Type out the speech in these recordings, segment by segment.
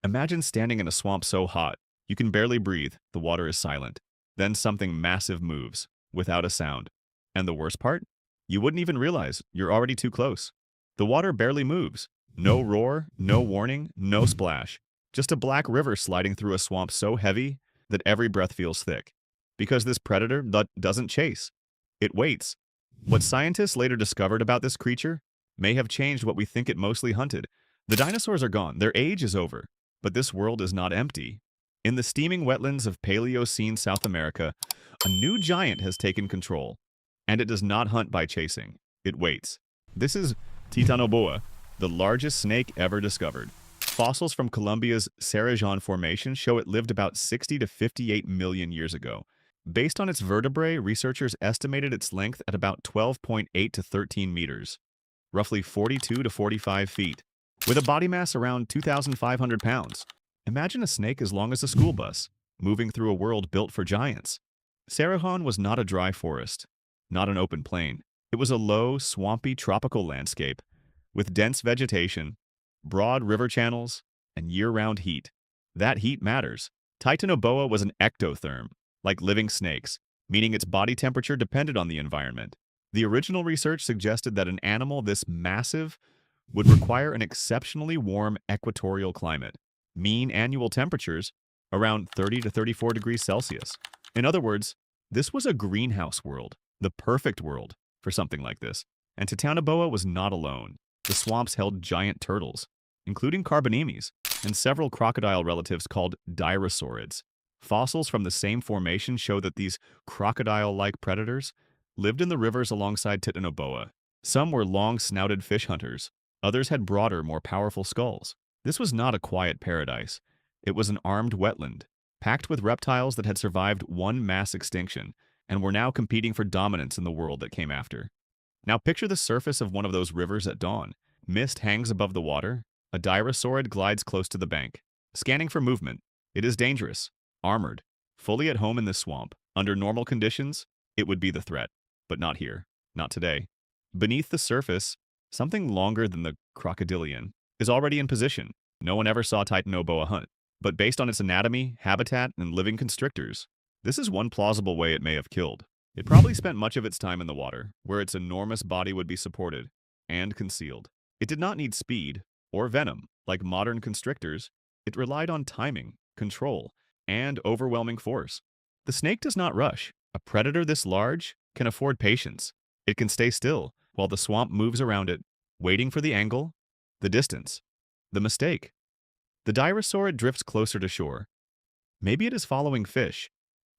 Imagine standing in a swamp so hot, you can barely breathe, the water is silent. Then something massive moves, without a sound. And the worst part? You wouldn't even realize you're already too close. The water barely moves. No roar, no warning, no splash. Just a black river sliding through a swamp so heavy that every breath feels thick. Because this predator doesn't chase. It waits. What scientists later discovered about this creature may have changed what we think it mostly hunted. The dinosaurs are gone, their age is over. But this world is not empty. In the steaming wetlands of Paleocene South America, a new giant has taken control. And it does not hunt by chasing. It waits. This is Titanoboa, the largest snake ever discovered. Fossils from Colombia's Cerrejón Formation show it lived about 60 to 58 million years ago. Based on its vertebrae, researchers estimated its length at about 12.8 to 13 meters, roughly 42 to 45 feet, with a body mass around 2,500 pounds. Imagine a snake as long as a school bus, moving through a world built for giants. Cerrejón was not a dry forest, not an open plain. It was a low, swampy, tropical landscape, with dense vegetation, broad river channels, and year-round heat. That heat matters. Titanoboa was an ectotherm, like living snakes, meaning its body temperature depended on the environment. The original research suggested that an animal this massive would require an exceptionally warm equatorial climate, mean annual temperatures around 30 to 34 degrees Celsius. In other words, this was a greenhouse world, the perfect world for something like this. And Titanoboa was not alone. The swamps held giant turtles, including carbonemes, and several crocodile relatives called dirosaurids. Fossils from the same formation show that these crocodile-like predators lived in the rivers alongside Titanoboa. Some were long-snouted fish hunters. Others had broader, more powerful skulls. This was not a quiet paradise. It was an armed wetland, packed with reptiles that had survived one mass extinction and were now competing for dominance in the world that came after. Now picture the surface of one of those rivers at dawn. Mist hangs above the water. A dirosaurid glides close to the bank, scanning for movement. It is dangerous, armored, fully at home in this swamp. Under normal conditions, it would be the threat. But not here. Not today. Beneath the surface, something longer than the crocodilian is already in position. No one ever saw Titanoboa hunt. But based on its anatomy, habitat, and living constrictors, this is one plausible way it may have killed. It probably spent much of its time in the water, where its enormous body would be supported and concealed. It did not need speed or venom. Like modern constrictors, it relied on timing, control, and overwhelming force. The snake does not rush. A predator this large can afford patience. It can stay still while the swamp moves around it, waiting for the angle, the distance, the mistake. The dirosaurid drifts closer to shore. Maybe it is following fish.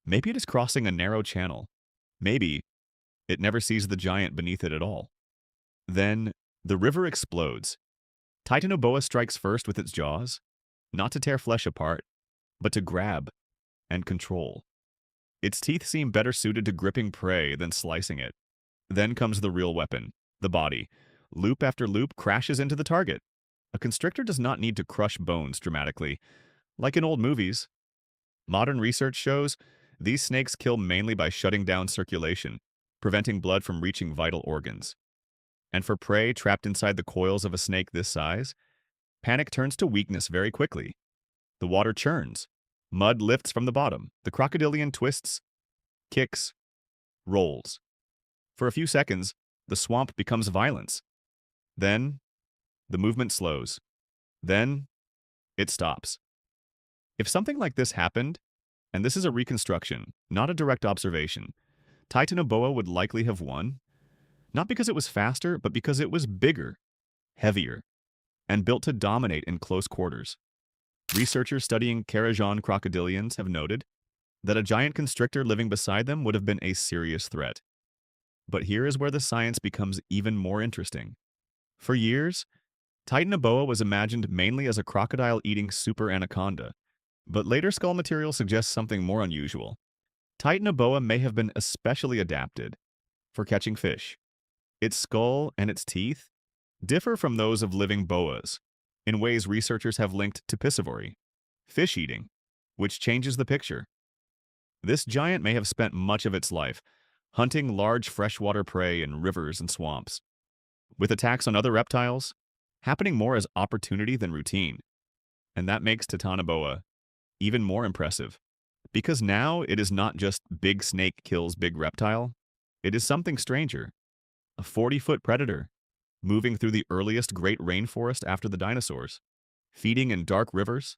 Maybe it is crossing a narrow channel. Maybe it never sees the giant beneath it at all. Then the river explodes. Titanoboa strikes first with its jaws, not to tear flesh apart, but to grab and control. Its teeth seem better suited to gripping prey than slicing it. Then comes the real weapon, the body. Loop after loop crashes into the target. A constrictor does not need to crush bones dramatically, like in old movies. Modern research shows these snakes kill mainly by shutting down circulation, preventing blood from reaching vital organs. And for prey trapped inside the coils of a snake this size, panic turns to weakness very quickly. The water churns. Mud lifts from the bottom. The crocodilian twists, kicks, rolls. For a few seconds, the swamp becomes violence. Then, the movement slows. Then, it stops. If something like this happened, and this is a reconstruction, not a direct observation, Titanoboa would likely have won, not because it was faster, but because it was bigger, heavier, and built to dominate in close quarters. Researchers studying Cerrejón crocodilians have noted that a giant constrictor living beside them would have been a serious threat. But here is where the science becomes even more interesting. For years, Titanoboa was imagined mainly as a crocodile-eating super anaconda, but later skull material suggests something more unusual. Titanoboa may have been especially adapted for catching fish. Its skull and its teeth differ from those of living boas in ways researchers have linked to piscivory, fish eating, which changes the picture. This giant may have spent much of its life hunting large freshwater prey in rivers and swamps, with attacks on other reptiles happening more as opportunity than routine. And that makes Titanoboa even more impressive. Because now it is not just big snake kills big reptile, it is something stranger. A 40-foot predator, moving through the earliest great rainforest after the dinosaurs, feeding in dark rivers,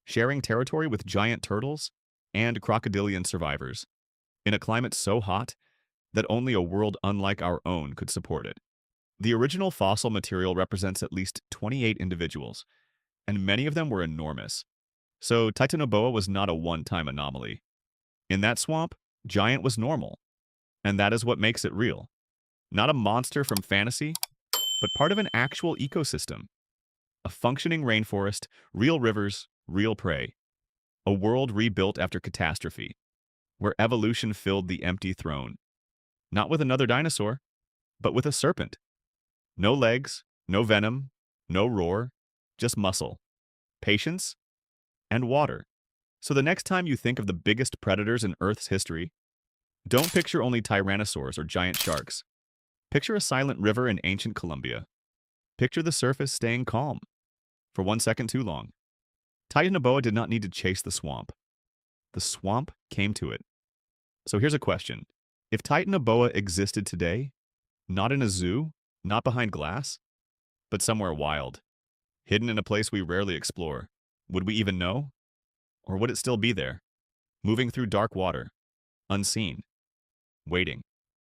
sharing territory with giant turtles and crocodilian survivors, in a climate so hot that only a world unlike our own could support it. The original fossil material represents at least 28 individuals, and many of them were enormous. So Titanoboa was not a one-time anomaly. In that swamp, Giant was normal, and that is what makes it real. Not a monster from fantasy, but part of an actual ecosystem. A functioning rainforest, real rivers, real prey. A world rebuilt after catastrophe, where evolution filled the empty throne. Not with another dinosaur, but with a serpent. No legs, no venom, no roar, just muscle, patience, and water. So the next time you think of the biggest predators in Earth's history, don't picture only tyrannosaurs or giant sharks. Picture a silent river in ancient Colombia. Picture the surface staying calm for 1 second too long. Titanoboa did not need to chase the swamp. The swamp came to it. So here's a question. If Titanoboa existed today, not in a zoo, not behind glass, but somewhere wild, hidden in a place we rarely explore, would we even know? Or would it still be there, moving through dark water, unseen, waiting?